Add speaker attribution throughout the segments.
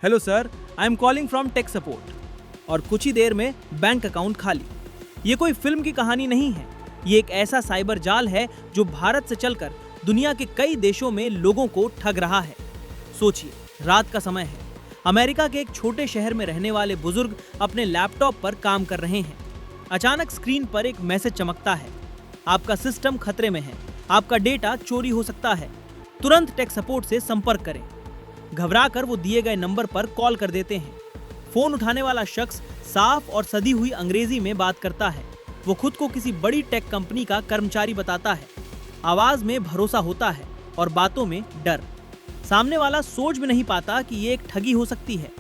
Speaker 1: Hello sir, I am calling from tech support. और कुछ ही देर में बैंक अकाउंट खाली। ये कोई फिल्म की कहानी नहीं है, ये एक ऐसा साइबर जाल है जो भारत से चलकर दुनिया के कई देशों में लोगों को ठग रहा है। सोचिए, रात का समय है, अमेरिका के एक छोटे शहर में रहने वाले बुजुर्ग अपने लैपटॉप पर काम कर रहे हैं। अचानक स्क्रीन पर एक मैसेज चमकता है, आपका सिस्टम खतरे में है, आपका डेटा चोरी हो सकता है, तुरंत टेक सपोर्ट से संपर्क करें। घबराकर वो दिए गए नंबर पर कॉल कर देते हैं। फोन उठाने वाला शख्स साफ और सधी हुई अंग्रेजी में बात करता है। वो खुद को किसी बड़ी टेक कंपनी का कर्मचारी बताता है। आवाज में भरोसा होता है और बातों में डर। सामने वाला सोच भी नहीं पाता कि ये एक ठगी हो सकती है।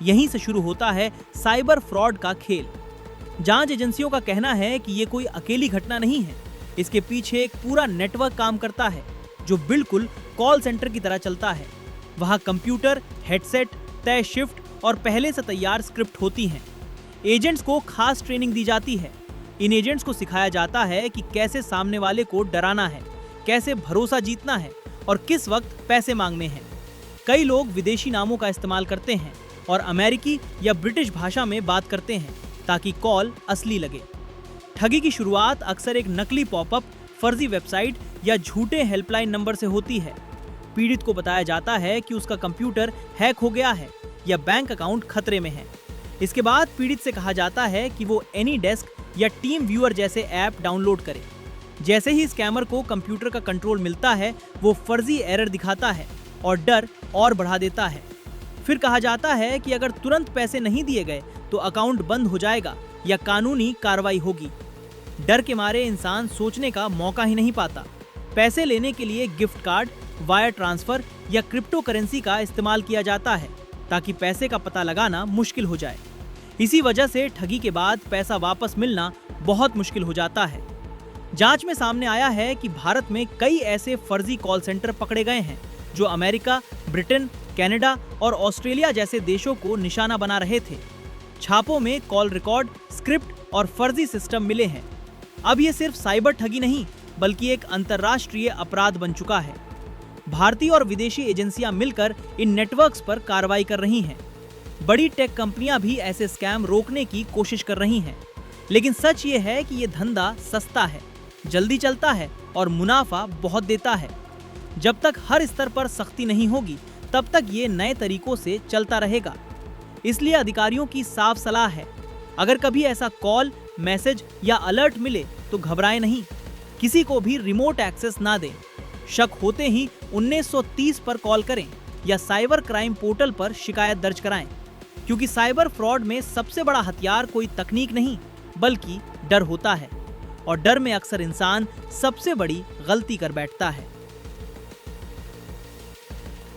Speaker 1: यहीं से शुरू होता है साइबर फ्रॉड का खेल। जांच एजेंसियों का कहना है कि ये कोई अकेली घटना नहीं है, इसके पीछे एक पूरा नेटवर्क काम करता है जो बिल्कुल कॉल सेंटर की तरह चलता है। वहाँ कंप्यूटर, हेडसेट, तय शिफ्ट और पहले से तैयार स्क्रिप्ट होती हैं। एजेंट्स को खास ट्रेनिंग दी जाती है। इन एजेंट्स को सिखाया जाता है कि कैसे सामने वाले को डराना है, कैसे भरोसा जीतना है और किस वक्त पैसे मांगने हैं। कई लोग विदेशी नामों का इस्तेमाल करते हैं और अमेरिकी या ब्रिटिश भाषा में बात करते हैं ताकि कॉल असली लगे। ठगी की शुरुआत अक्सर एक नकली पॉपअप, फर्जी वेबसाइट या झूठे हेल्पलाइन नंबर से होती है। पीड़ित को बताया जाता है कि उसका कंप्यूटर हैक हो गया है या बैंक अकाउंट खतरे में है। इसके बाद पीड़ित से कहा जाता है कि वो एनी डेस्क या टीम व्यूअर जैसे ऐप डाउनलोड करे। जैसे ही स्कैमर को कंप्यूटर का कंट्रोल मिलता है, वो फर्जी एरर दिखाता है और डर और बढ़ा देता है। फिर कहा जाता है कि अगर तुरंत पैसे नहीं दिए गए तो अकाउंट बंद हो जाएगा या कानूनी कार्रवाई होगी। डर के मारे इंसान सोचने का मौका ही नहीं पाता। पैसे लेने के लिए गिफ्ट कार्ड, वायर ट्रांसफर या क्रिप्टो करेंसी का इस्तेमाल किया जाता है ताकि पैसे का पता लगाना मुश्किल हो जाए। इसी वजह से ठगी के बाद पैसा वापस मिलना बहुत मुश्किल हो जाता है। जांच में सामने आया है कि भारत में कई ऐसे फर्जी कॉल सेंटर पकड़े गए हैं जो अमेरिका, ब्रिटेन, कनाडा और ऑस्ट्रेलिया जैसे देशों को निशाना बना रहे थे। छापों में कॉल रिकॉर्ड, स्क्रिप्ट और फर्जी सिस्टम मिले हैं। अब ये सिर्फ साइबर ठगी नहीं बल्कि एक अंतर्राष्ट्रीय अपराध बन चुका है। भारतीय और विदेशी एजेंसियां मिलकर इन नेटवर्क्स पर कार्रवाई कर रही हैं। बड़ी टेक कंपनियां भी ऐसे स्कैम रोकने की कोशिश कर रही हैं। लेकिन सच ये है कि ये धंधा सस्ता है, जल्दी चलता है और मुनाफा बहुत देता है। जब तक हर स्तर पर सख्ती नहीं होगी, तब तक ये नए तरीकों से चलता रहेगा। इसलिए अधिकारियों की साफ सलाह है, अगर कभी ऐसा कॉल, मैसेज या अलर्ट मिले तो घबराएं नहीं, किसी को भी रिमोट एक्सेस ना दें। शक होते ही 1930 पर कॉल करें या साइबर क्राइम पोर्टल पर शिकायत दर्ज कराएं, क्योंकि साइबर फ्रॉड में सबसे बड़ा हथियार कोई तकनीक नहीं बल्कि डर होता है, और डर में अक्सर इंसान सबसे बड़ी गलती कर बैठता है।